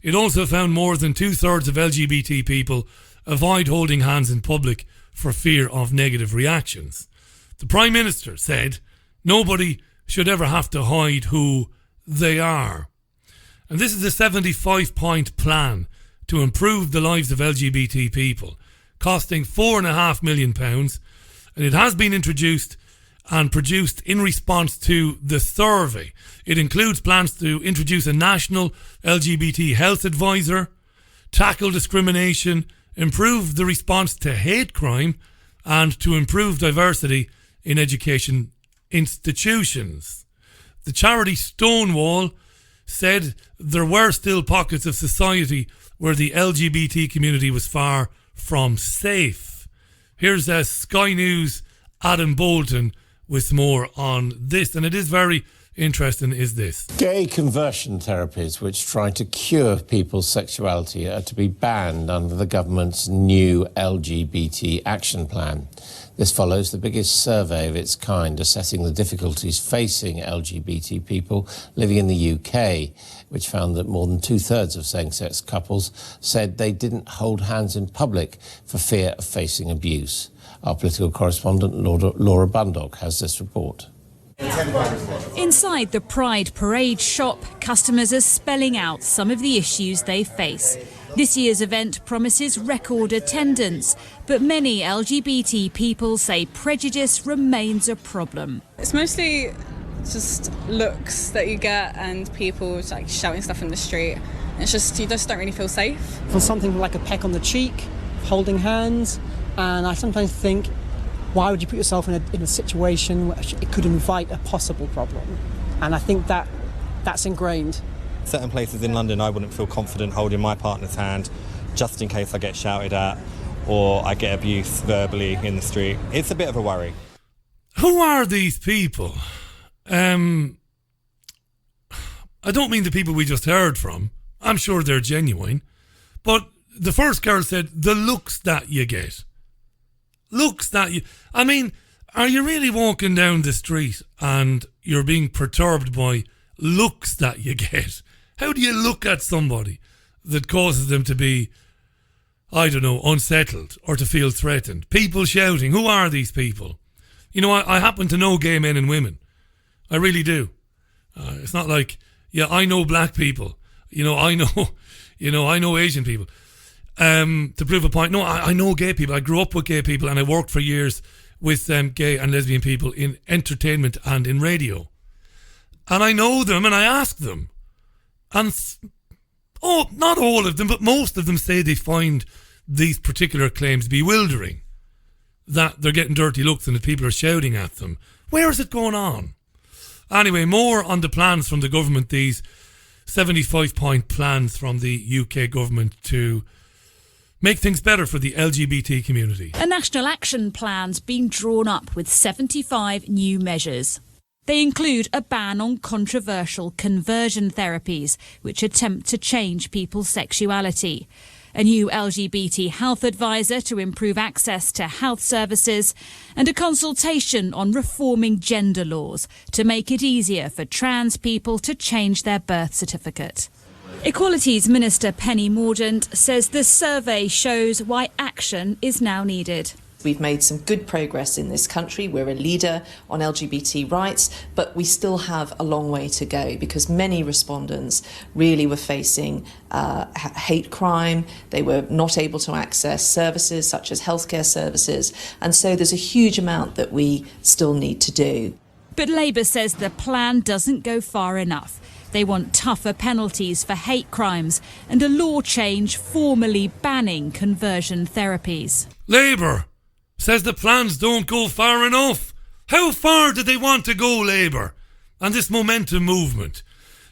It also found more than 2/3 of LGBT people avoid holding hands in public for fear of negative reactions. The Prime Minister said nobody should ever have to hide who they are. And this is a 75-point plan to improve the lives of LGBT people, costing £4.5 million, and it has been introduced and produced in response to the survey. It includes plans to introduce a national LGBT health advisor, tackle discrimination, improve the response to hate crime, and to improve diversity in education institutions. The charity Stonewall said there were still pockets of society where the LGBT community was far from safe. Here's Sky News' Adam Bolton with more on this, and it is very interesting, is this. Gay conversion therapies, which try to cure people's sexuality, are to be banned under the government's new LGBT action plan. This follows the biggest survey of its kind assessing the difficulties facing LGBT people living in the UK, which found that more than 2/3 of same-sex couples said they didn't hold hands in public for fear of facing abuse. Our political correspondent Laura Bundock has this report. Inside the Pride Parade shop, customers are spelling out some of the issues they face. This year's event promises record attendance, but many LGBT people say prejudice remains a problem. It's mostly just looks that you get and people like shouting stuff in the street. It's just, you just don't really feel safe. For something like a peck on the cheek, holding hands, and I sometimes think, why would you put yourself in a situation where it could invite a possible problem? And I think that's ingrained. Certain places in London I wouldn't feel confident holding my partner's hand just in case I get shouted at or I get abuse verbally in the street. It's a bit of a worry. Who are these people? I don't mean the people we just heard from. I'm sure they're genuine. But the first girl said, the looks that you get. Looks that you... I mean, are you really walking down the street and you're being perturbed by looks that you get? How do you look at somebody that causes them to be, I don't know, unsettled or to feel threatened? People shouting. Who are these people? You know, I happen to know gay men and women. I really do. It's not like, yeah, I know black people. I know Asian people. To prove a point. No, I know gay people. I grew up with gay people and I worked for years with gay and lesbian people in entertainment and in radio. And I know them and I ask them. And, not all of them, but most of them say they find these particular claims bewildering. That they're getting dirty looks and that people are shouting at them. Where is it going on? Anyway, more on the plans from the government, these 75-point plans from the UK government to make things better for the LGBT community. A national action plan's been drawn up with 75 new measures. They include a ban on controversial conversion therapies, which attempt to change people's sexuality, a new LGBT health advisor to improve access to health services, and a consultation on reforming gender laws to make it easier for trans people to change their birth certificate. Equalities Minister Penny Mordaunt says the survey shows why action is now needed. We've made some good progress in this country. We're a leader on LGBT rights, but we still have a long way to go because many respondents really were facing hate crime. They were not able to access services such as healthcare services. And so there's a huge amount that we still need to do. But Labour says the plan doesn't go far enough. They want tougher penalties for hate crimes and a law change formally banning conversion therapies. Labour says the plans don't go far enough. How far did they want to go, Labour? And this momentum movement?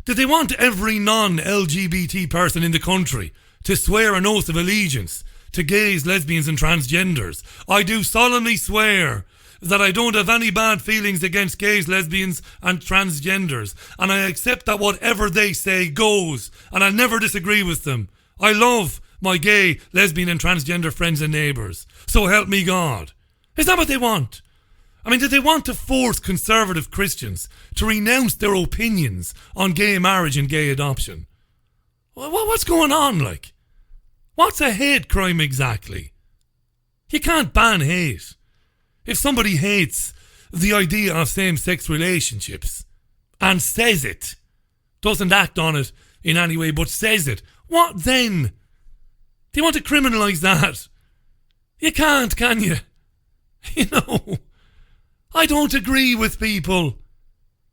Did they want every non-LGBT person in the country to swear an oath of allegiance to gays, lesbians and transgenders? I do solemnly swear that I don't have any bad feelings against gays, lesbians and transgenders, and I accept that whatever they say goes, and I never disagree with them. I love my gay, lesbian and transgender friends and neighbours. So help me God. Is that what they want? I mean, did they want to force conservative Christians to renounce their opinions on gay marriage and gay adoption? What's going on, like? What's a hate crime exactly? You can't ban hate. If somebody hates the idea of same-sex relationships and says it, doesn't act on it in any way but says it, what then? Do you want to criminalise that? You can't, can you? You know, I don't agree with people.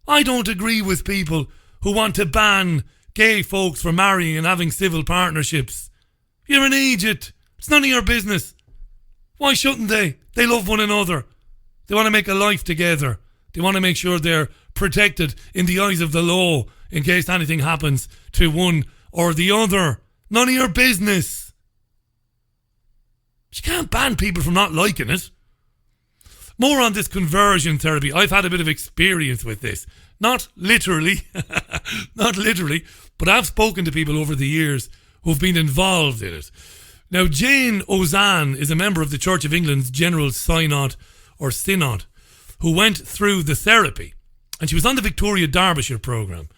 I don't agree with people who want to ban gay folks from marrying and having civil partnerships. You're an idiot. It's none of your business. Why shouldn't they? They love one another. They want to make a life together. They want to make sure they're protected in the eyes of the law in case anything happens to one or the other. None of your business. You can't ban people from not liking it. More on this conversion therapy. I've had a bit of experience with this. Not literally, but I've spoken to people over the years who've been involved in it. Now, Jane Ozanne is a member of the Church of England's General Synod, or Synod, who went through the therapy. And she was on the Victoria Derbyshire programme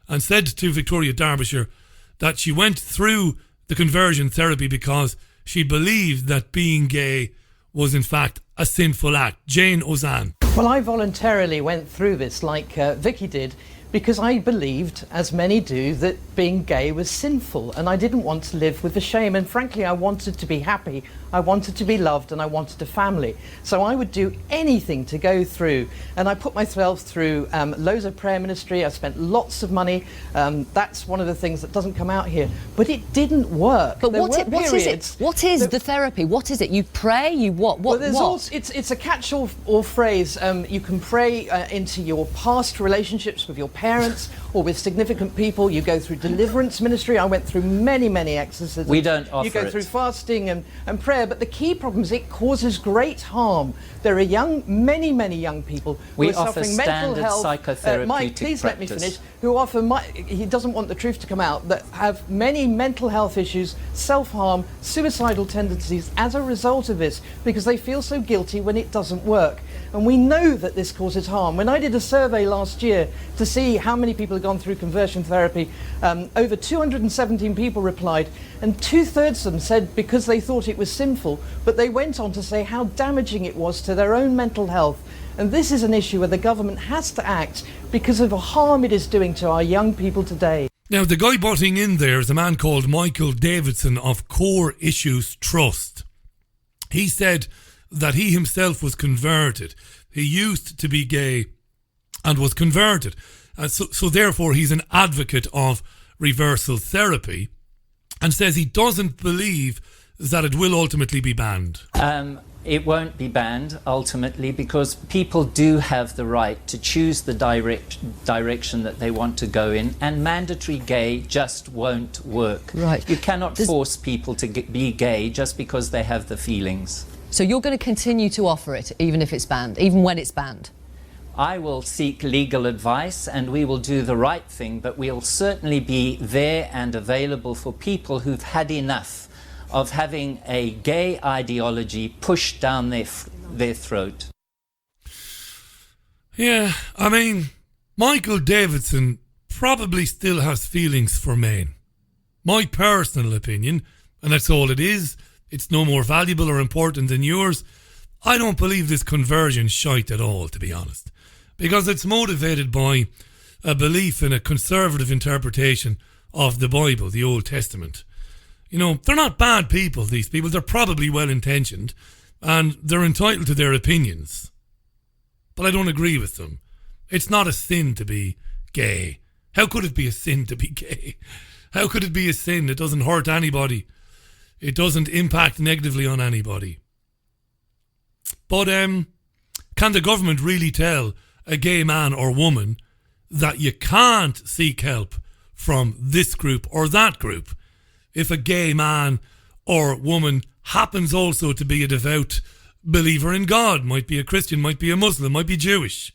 and said to Victoria Derbyshire that she went through the conversion therapy because she believed that being gay was in fact a sinful act. Jane Ozanne. Well, I voluntarily went through this like Vicky did because I believed, as many do, that being gay was sinful and I didn't want to live with the shame, and frankly I wanted to be happy, I wanted to be loved, and I wanted a family. So I would do anything to go through, and I put myself through loads of prayer ministry. I spent lots of money. That's one of the things that doesn't come out here, but it didn't work. But what is it? What is the therapy? What is it? You pray? You what? Well, it's a catch-all phrase. You can pray into your past relationships with your parents or with significant people. You go through deliverance ministry. I went through many exorcisms. We don't offer You go through fasting and prayer, but the key problem is it causes great harm. There are many young people who are suffering mental health. Mike, please let me finish. Who offer, he doesn't want the truth to come out, that have many mental health issues, self-harm, suicidal tendencies as a result of this, because they feel so guilty when it doesn't work. And we know that this causes harm. When I did a survey last year to see how many people had gone through conversion therapy, over 217 people replied, and 2/3 of them said because they thought it was sinful, but they went on to say how damaging it was to their own mental health. And this is an issue where the government has to act because of the harm it is doing to our young people today. Now, the guy butting in there is a man called Michael Davidson of Core Issues Trust. He said that he himself was converted. He used to be gay and was converted. And so therefore he's an advocate of reversal therapy and says he doesn't believe that it will ultimately be banned. It won't be banned ultimately because people do have the right to choose the direction that they want to go in, and mandatory gay just won't work. Right. You cannot force people to be gay just because they have the feelings. So you're going to continue to offer it even if it's banned, even when it's banned? I will seek legal advice and we will do the right thing, but we'll certainly be there and available for people who've had enough of having a gay ideology pushed down their throat. Yeah, I mean, Michael Davidson probably still has feelings for men. My personal opinion, and that's all it is, it's no more valuable or important than yours. I don't believe this conversion shite at all, to be honest, because it's motivated by a belief in a conservative interpretation of the Bible, the Old Testament. You know, they're not bad people, these people. They're probably well-intentioned and they're entitled to their opinions. But I don't agree with them. It's not a sin to be gay. How could it be a sin to be gay? How could it be a sin? It doesn't hurt anybody. It doesn't impact negatively on anybody. But can the government really tell a gay man or woman that you can't seek help from this group or that group if a gay man or woman happens also to be a devout believer in God, might be a Christian, might be a Muslim, might be Jewish?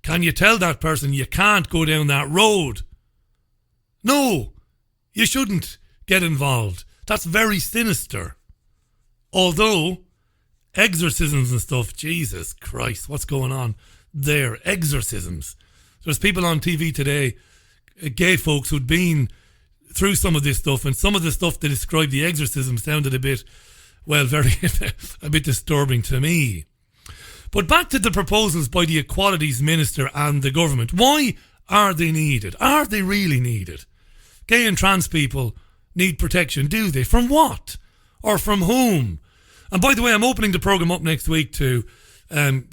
Can you tell that person you can't go down that road? No, you shouldn't get involved. That's very sinister. Although, exorcisms and stuff, Jesus Christ, what's going on there? Exorcisms. There's people on TV today, gay folks who'd been through some of this stuff, and some of the stuff they described the exorcism sounded a bit, well, a bit disturbing to me. But back to the proposals by the Equalities Minister and the government. Why are they needed? Are they really needed? Gay and trans people need protection, do they? From what? Or from whom? And by the way, I'm opening the programme up next week to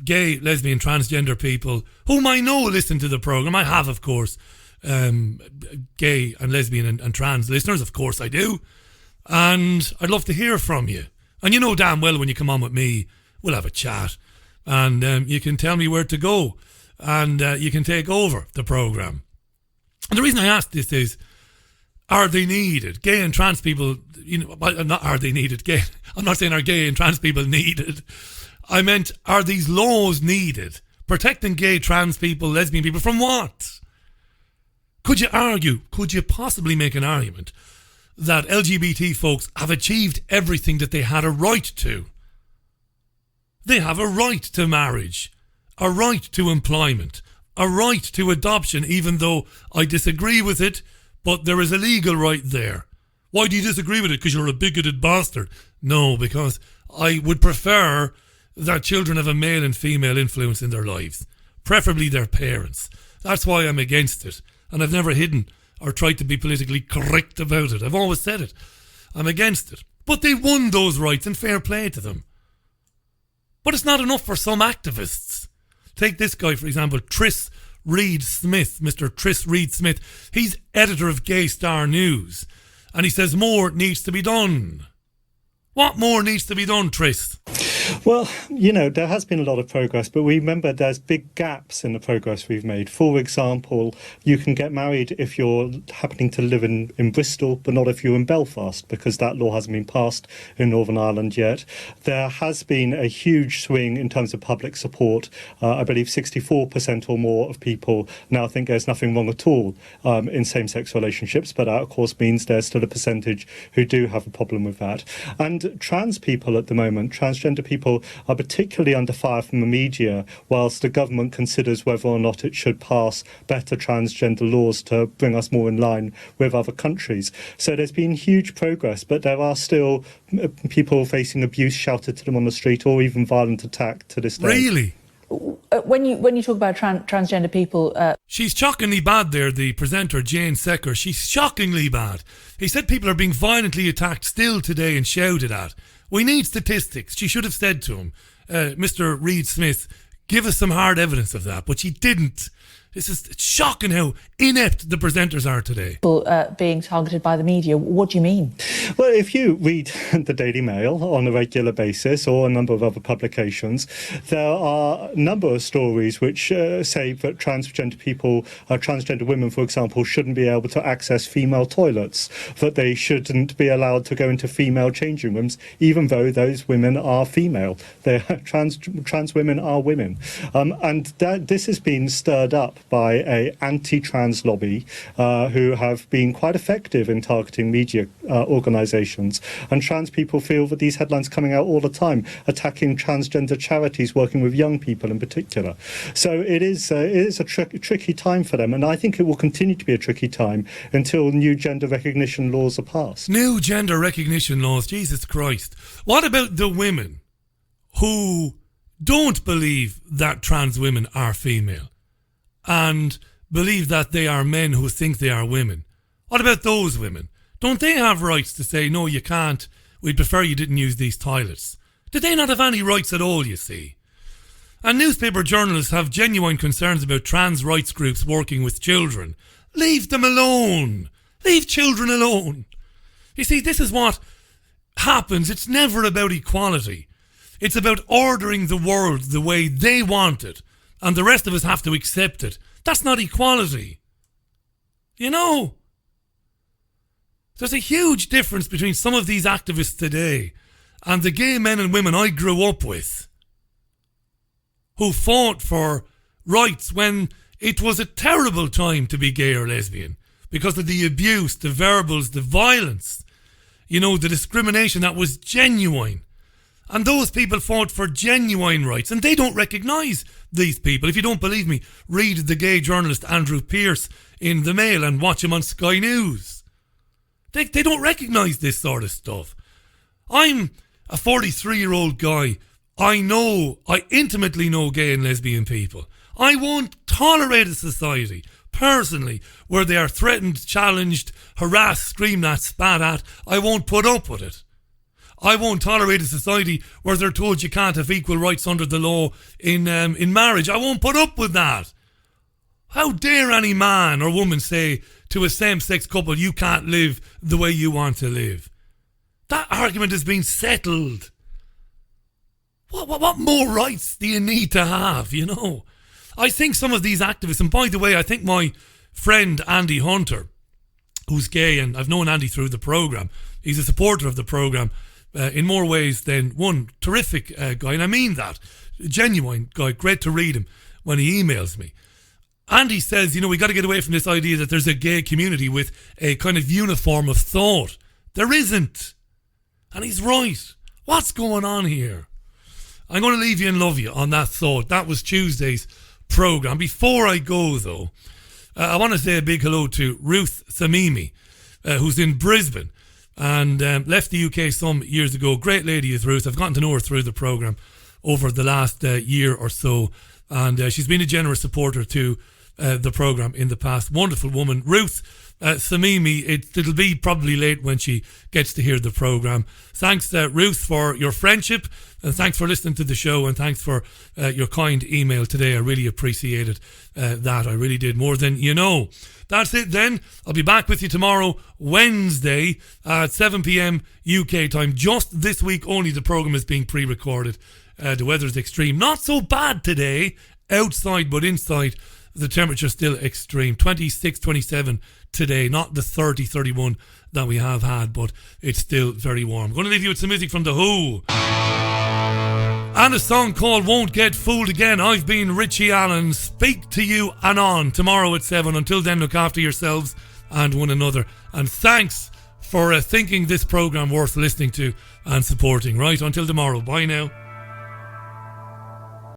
gay, lesbian, transgender people whom I know listen to the programme. I have, of course, gay and lesbian and trans listeners, of course I do, and I'd love to hear from you. And you know damn well when you come on with me, we'll have a chat, and you can tell me where to go, and you can take over the programme. And the reason I ask this is, are they needed? Gay and trans people, you know, not are they needed? Gay, I'm not saying are gay and trans people needed. I meant, are these laws needed? Protecting gay, trans people, lesbian people from what? Could you possibly make an argument that LGBT folks have achieved everything that they had a right to? They have a right to marriage, a right to employment, a right to adoption, even though I disagree with it, but there is a legal right there. Why do you disagree with it? Because you're a bigoted bastard? No, because I would prefer that children have a male and female influence in their lives, preferably their parents. That's why I'm against it. And I've never hidden or tried to be politically correct about it. I've always said it. I'm against it. But they won those rights, and fair play to them. But it's not enough for some activists. Take this guy, for example, Tris Reed Smith, Mr. Tris Reed Smith. He's editor of Gay Star News. And he says more needs to be done. What more needs to be done, Tris? Well, you know, there has been a lot of progress, but we remember there's big gaps in the progress we've made. For example, you can get married if you're happening to live in Bristol, but not if you're in Belfast, because that law hasn't been passed in Northern Ireland yet. There has been a huge swing in terms of public support. I believe 64% or more of people now think there's nothing wrong at all in same-sex relationships, but that, of course, means there's still a percentage who do have a problem with that. And trans people at the moment, transgender people, are particularly under fire from the media, whilst the government considers whether or not it should pass better transgender laws to bring us more in line with other countries. So there's been huge progress, but there are still people facing abuse shouted to them on the street or even violent attack to this day. Really? When you talk about transgender people... She's shockingly bad there, the presenter, Jane Secker. She's shockingly bad. He said people are being violently attacked still today and shouted at. We need statistics. She should have said to him, Mr. Reed Smith, give us some hard evidence of that. But she didn't. It's shocking how inept the presenters are today. People being targeted by the media. What do you mean? Well, if you read the Daily Mail on a regular basis or a number of other publications, there are a number of stories which say that transgender women, for example, shouldn't be able to access female toilets, that they shouldn't be allowed to go into female changing rooms, even though those women are female. Trans women are women. And this has been stirred up by a anti-trans lobby who have been quite effective in targeting media organisations. And trans people feel that these headlines coming out all the time, attacking transgender charities working with young people in particular. So it is a tricky time for them, and I think it will continue to be a tricky time until new gender recognition laws are passed. New gender recognition laws, Jesus Christ. What about the women who don't believe that trans women are female and believe that they are men who think they are women? What about those women? Don't they have rights to say, no, you can't, we'd prefer you didn't use these toilets? Do they not have any rights at all, you see? And newspaper journalists have genuine concerns about trans rights groups working with children. Leave them alone. Leave children alone. You see, this is what happens. It's never about equality. It's about ordering the world the way they want it, and the rest of us have to accept it. That's not equality. You know? There's a huge difference between some of these activists today and the gay men and women I grew up with, who fought for rights when it was a terrible time to be gay or lesbian because of the abuse, the verbals, the violence, you know, the discrimination that was genuine. And those people fought for genuine rights, and they don't recognise these people. If you don't believe me, read the gay journalist Andrew Pearce in the Mail and watch him on Sky News. They don't recognise this sort of stuff. I'm a 43-year-old guy. I intimately know gay and lesbian people. I won't tolerate a society, personally, where they are threatened, challenged, harassed, screamed at, spat at. I won't put up with it. I won't tolerate a society where they're told you can't have equal rights under the law in marriage. I won't put up with that. How dare any man or woman say to a same-sex couple, you can't live the way you want to live? That argument has been settled. What more rights do you need to have, you know? I think some of these activists, and by the way, I think my friend Andy Hunter, who's gay, and I've known Andy through the programme, he's a supporter of the programme in more ways than one. Terrific guy, and I mean that. Genuine guy, great to read him when he emails me. Andy says, you know, we got to get away from this idea that there's a gay community with a kind of uniform of thought. There isn't. And he's right. What's going on here? I'm going to leave you and love you on that thought. That was Tuesday's programme. Before I go, though, I want to say a big hello to Ruth Samimi, who's in Brisbane and left the UK some years ago. Great lady is Ruth. I've gotten to know her through the programme over the last year or so, and she's been a generous supporter to the programme in the past. Wonderful woman. Ruth Samimi, it'll be probably late when she gets to hear the programme. Thanks, Ruth, for your friendship, and thanks for listening to the show, and thanks for your kind email today. I really appreciated that. I really did, more than you know. That's it then. I'll be back with you tomorrow, Wednesday, at 7 p.m. UK time. Just this week only, the programme is being pre-recorded. The weather's extreme. Not so bad today, outside, but inside, the temperature's still extreme. 26, 27 today, not the 30, 31 that we have had, but it's still very warm. I'm going to leave you with some music from The Who and a song called Won't Get Fooled Again. I've been Richie Allen. Speak to you anon tomorrow at 7. Until then, look after yourselves and one another. And thanks for thinking this programme worth listening to and supporting. Right, until tomorrow. Bye now.